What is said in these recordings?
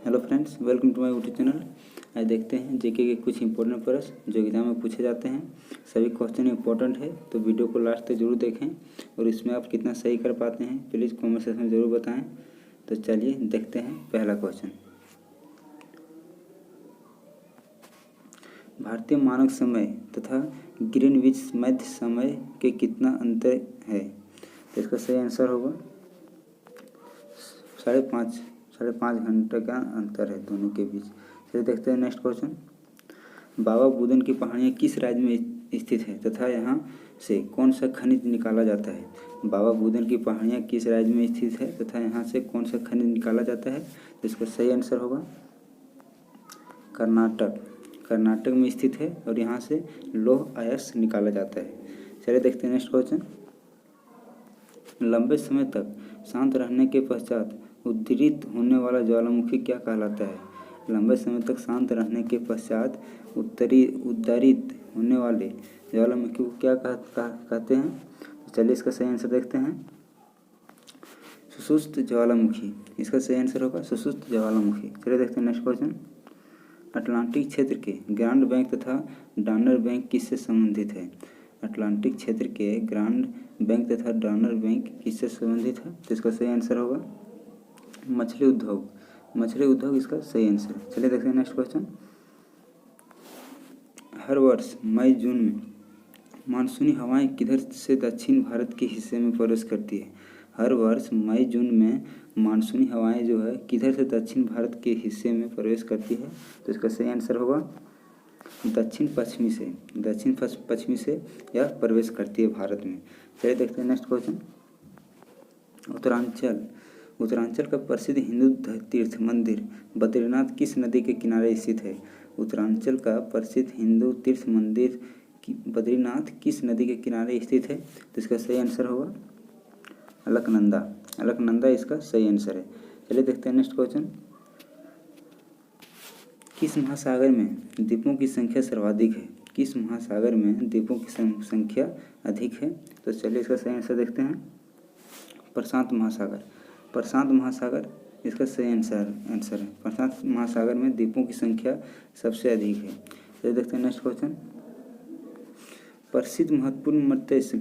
Hello friends, welcome to my YouTube channel. आज देखते हैं जेके के कुछ इंपॉर्टेंट प्रश्न जो एग्जाम में पूछे जाते हैं। सभी क्वेश्चन इंपॉर्टेंट है, तो वीडियो को लास्ट तक जरूर देखें और इसमें आप कितना सही कर पाते हैं प्लीज़ कमेंट सेक्शन में ज़रूर बताएं। तो चलिए देखते हैं पहला क्वेश्चन। भारतीय मानक समय तथा ग्रीनविच मध्य समय के कितना अंतर है? तो इसका सही आंसर होगा 5.5 घंटे का अंतर है दोनों के बीच। चलिए देखते हैं नेक्स्ट क्वेश्चन। बाबा बुदन की पहाड़ियाँ किस राज्य में स्थित है तथा यहाँ से कौन सा खनिज निकाला जाता है? बाबा बुदन की पहाड़ियाँ किस राज्य में स्थित है तथा यहाँ से कौन सा खनिज निकाला जाता है? तो इसका सही आंसर होगा कर्नाटक में स्थित है और यहाँ से लौह अयस्क निकाला जाता है। चलिए देखते हैं नेक्स्ट क्वेश्चन। लंबे समय तक शांत रहने के पश्चात उद्दीरित होने वाला ज्वालामुखी क्या कहलाता है? लंबे समय तक शांत रहने के पश्चात उद्दीरित होने वाले ज्वालामुखी को क्या कहते हैं? तो चलिए इसका सही आंसर देखते हैं। सुषुप्त ज्वालामुखी। इसका सही आंसर होगा सुषुप्त ज्वालामुखी। चलिए देखते हैं नेक्स्ट क्वेश्चन। अटलांटिक क्षेत्र के ग्रांड बैंक तथा डॉनर बैंक किससे संबंधित है? अटलांटिक क्षेत्र के ग्रांड बैंक तथा डॉनर बैंक किससे संबंधित है? तो इसका सही आंसर होगा मछली उद्योग इसका सही आंसर है। चलिए देखते हैं नेक्स्ट क्वेश्चन। हर वर्ष मई जून में मानसूनी हवाएं किधर से दक्षिण भारत के हिस्से में प्रवेश करती है? हर वर्ष मई जून में मानसूनी हवाएं जो है किधर से दक्षिण भारत के हिस्से में प्रवेश करती है? तो इसका सही आंसर होगा दक्षिण पश्चिमी से यह प्रवेश करती है भारत में। चलिए देखते हैं नेक्स्ट क्वेश्चन। उत्तरांचल का प्रसिद्ध हिंदू तीर्थ मंदिर बद्रीनाथ किस नदी के किनारे स्थित है? उत्तरांचल का प्रसिद्ध हिंदू तीर्थ मंदिर बद्रीनाथ किस नदी के किनारे स्थित है? तो इसका सही आंसर होगा अलकनंदा इसका सही आंसर है। चलिए देखते हैं नेक्स्ट क्वेश्चन। किस महासागर में द्वीपों की संख्या सर्वाधिक है? किस महासागर में द्वीपों की संख्या अधिक है? तो चलिए इसका सही आंसर देखते हैं। प्रशांत महासागर इसका सही आंसर है। प्रशांत महासागर में द्वीपों की संख्या सबसे अधिक है। चलिए देखते हैं नेक्स्ट क्वेश्चन। प्रसिद्ध महत्वपूर्ण मत्स्य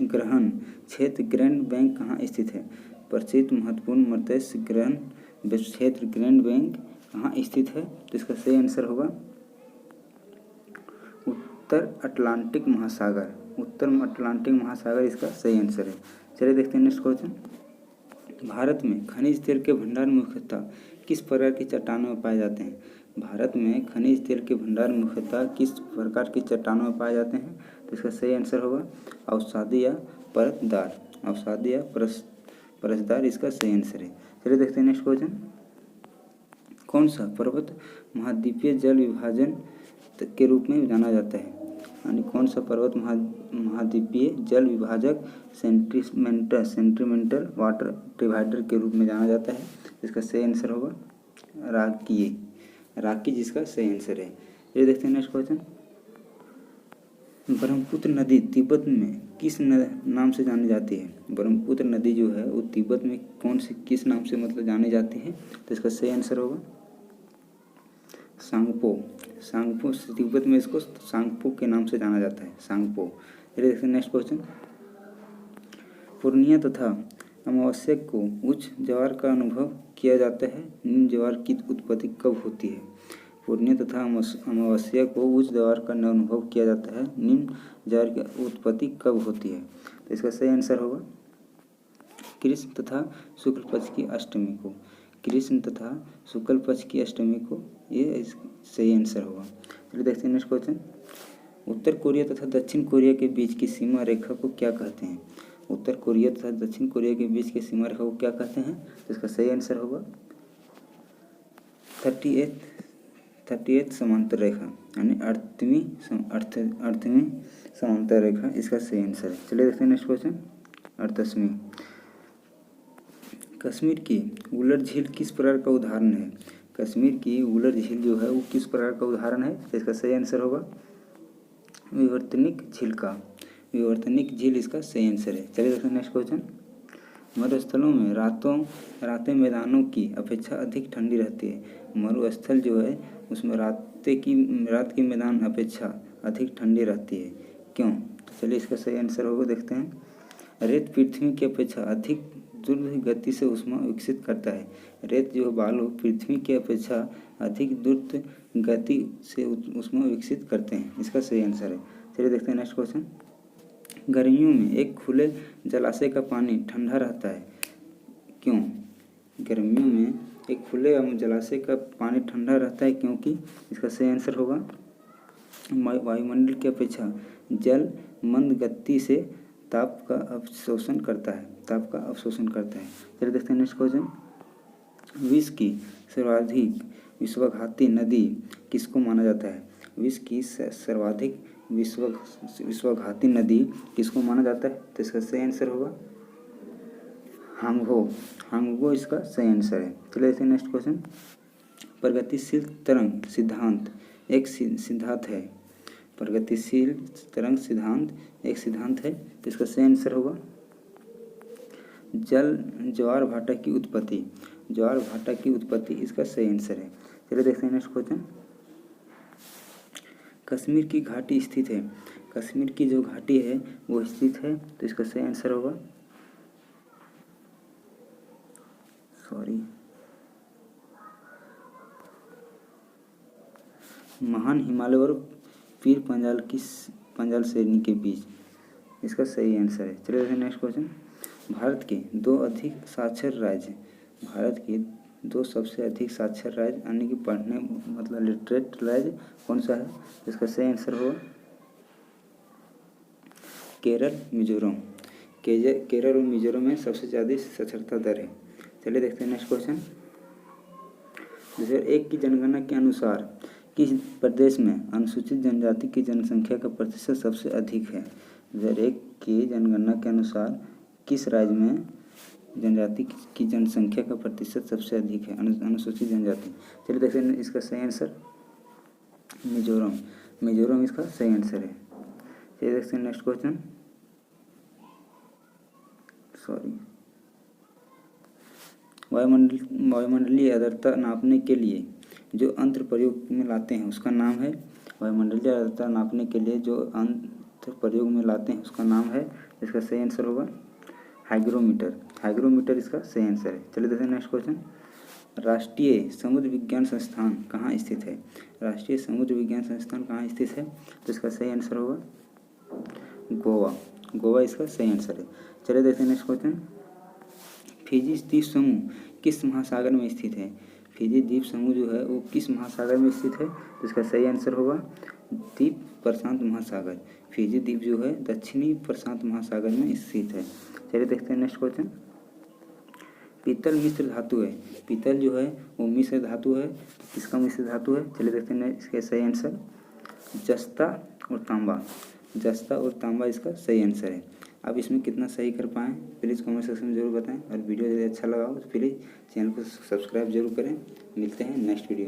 ग्रहण क्षेत्र ग्रैंड बैंक कहाँ स्थित है? प्रसिद्ध महत्वपूर्ण मत्स्य ग्रहण क्षेत्र ग्रैंड बैंक कहाँ स्थित है? तो इसका सही आंसर होगा उत्तर अटलांटिक महासागर इसका सही आंसर है। चलिए देखते हैं नेक्स्ट क्वेश्चन। भारत में खनिज तेल के भंडार मुख्यतः किस प्रकार की चट्टानों में पाए जाते हैं? भारत में खनिज तेल के भंडार मुख्यतः किस प्रकार की चट्टानों में पाए जाते हैं? तो इसका सही आंसर होगा अवसादी या परतदार इसका सही आंसर है। चलिए देखते हैं नेक्स्ट क्वेश्चन। कौन सा पर्वत महाद्वीपीय जल विभाजन के रूप में जाना जाता है? यानी कौन सा पर्वत महाद्वीपीय जल विभाजक सेंटिमेंटल वाटर डिवाइडर के रूप में जाना जाता है? इसका सही आंसर होगा राकी जिसका सही आंसर है। ये देखते हैं नेक्स्ट क्वेश्चन। ब्रह्मपुत्र नदी तिब्बत में किस नाम से जानी जाती है? ब्रह्मपुत्र नदी जो है वो तिब्बत में किस नाम से जानी जाती है? तो इसका सही आंसर होगा सांगपो। तिब्बत में इसको सांगपो के नाम से जाना जाता है, सांगपो। चलिए देखते हैं नेक्स्ट क्वेश्चन। पूर्णिया तथा अमावस्या को उच्च ज्वार का अनुभव किया जाता है, निम्न ज्वार की उत्पत्ति कब होती है? पूर्णिया तथा अमावस्या को उच्च ज्वार का अनुभव किया जाता है, निम्न ज्वार की उत्पत्ति कब होती है? तो इसका सही आंसर होगा कृष्ण तथा शुक्ल पक्ष की अष्टमी को ये सही आंसर होगा। चलिए देखते हैं नेक्स्ट क्वेश्चन। उत्तर कोरिया तथा दक्षिण कोरिया के बीच की सीमा रेखा को क्या कहते हैं? उत्तर कोरिया तथा दक्षिण कोरिया के बीच की सीमा रेखा को क्या कहते हैं? तो इसका सही आंसर होगा 38 समांतर रेखा यानी 38वीं समांतर रेखा इसका सही आंसर है। चलिए देखते हैं नेक्स्ट क्वेश्चन। 38वीं। कश्मीर की वुलर झील किस प्रकार का उदाहरण है? कश्मीर की वुलर झील जो है वो किस प्रकार का उदाहरण है? तो इसका सही आंसर होगा विवर्तनिक झील इसका सही आंसर है। चलिए देखते हैं नेक्स्ट क्वेश्चन। मरुस्थलों में रातें मैदानों की अपेक्षा अधिक ठंडी रहती है। मरुस्थल जो है उसमें रात की मैदान अपेक्षा अधिक ठंडी रहती है। क्यों? तो चलिए इसका सही आंसर होगा, देखते हैं। रेत पृथ्वी की अपेक्षा अधिक द्रुत गति से ऊष्मा विकसित करता है। रेत जो बालू पृथ्वी की अपेक्षा अधिक द्रुत गति से ऊष्मा विकसित करते हैं। इसका सही आंसर है। चलिए देखते हैं नेक्स्ट क्वेश्चन। गर्मियों में एक खुले जलाशय का पानी ठंडा रहता है। क्यों? गर्मियों में एक खुले जलाशय का पानी ठंडा रहता है क्योंकि इसका सही आंसर होगा वायुमंडल की अपेक्षा जल मंद गति से ताप का अवशोषण करता है। चलिए देखते हैं नेक्स्ट क्वेश्चन। विश्व की सर्वाधिक विश्वासघाती नदी किसको माना जाता है? विश्व की सर्वाधिक विश्वासघाती नदी किसको माना जाता है? तो इसका सही आंसर होगा हांगहो इसका सही आंसर है। चलिए देखते हैं नेक्स्ट क्वेश्चन। प्रगतिशील तरंग सिद्धांत एक सिद्धांत है। प्रगतिशील तरंग सिद्धांत एक सिद्धांत है, तो इसका सही आंसर होगा ज्वार भाटा की उत्पत्ति इसका सही आंसर है। चलिए देखते हैं नेक्स्ट क्वेश्चन। कश्मीर की घाटी स्थित है। कश्मीर की जो घाटी है वो स्थित है, तो इसका सही आंसर होगा महान हिमालय और पीर पंजाल श्रेणी के बीच। इसका सही आंसर है। चलिए देखते हैं नेक्स्ट क्वेश्चन। भारत के दो सबसे अधिक साक्षर राज्य यानी कि पढ़ने मतलब लिटरेट राज्य कौन सा है? इसका सही आंसर होगा केरल और मिजोरम में सबसे ज़्यादा साक्षरता दर है। चलिए देखते हैं नेक्स्ट क्वेश्चन। 2001 की जनगणना के अनुसार किस प्रदेश में अनुसूचित जनजाति की जनसंख्या का प्रतिशत सबसे अधिक है? 2001 की जनगणना के अनुसार किस राज्य में जनजाति की जनसंख्या का प्रतिशत सबसे अधिक है? अनुसूचित जनजाति। चलिए देखते हैं इसका सही आंसर मिजोरम इसका सही आंसर है। चलिए देखते हैं नेक्स्ट क्वेश्चन। वायुमंडलीय आर्द्रता नापने के लिए जो यंत्र प्रयोग में लाते हैं उसका नाम है। वायुमंडलीय आर्द्रता नापने के लिए जो यंत्र प्रयोग में लाते हैं उसका नाम है। इसका सही आंसर होगा हाइग्रोमीटर इसका सही आंसर है। चलिए देखते हैं नेक्स्ट क्वेश्चन। राष्ट्रीय समुद्र विज्ञान संस्थान कहाँ स्थित है? राष्ट्रीय समुद्र विज्ञान संस्थान कहाँ स्थित है? तो इसका सही आंसर होगा गोवा इसका सही आंसर है। चलिए देखते हैं नेक्स्ट क्वेश्चन। फिजी द्वीप समूह किस महासागर में स्थित है? फिजी द्वीप समूह जो है वो किस महासागर में स्थित है? तो इसका सही आंसर होगा द्वीप प्रशांत महासागर। फिजी द्वीप जो है दक्षिणी प्रशांत महासागर में स्थित है। चलिए देखते हैं नेक्स्ट क्वेश्चन। पीतल मिश्र धातु है। पीतल जो है वो मिश्र धातु है, किसका मिश्र धातु है? चलिए देखते हैं इसका सही आंसर जस्ता और तांबा इसका सही आंसर है। आप इसमें कितना सही कर पाएँ प्लीज़ कमेंट सेक्शन में जरूर बताएं, और वीडियो यदि अच्छा लगा हो तो प्लीज़ चैनल को सब्सक्राइब जरूर करें। मिलते हैं नेक्स्ट वीडियो में।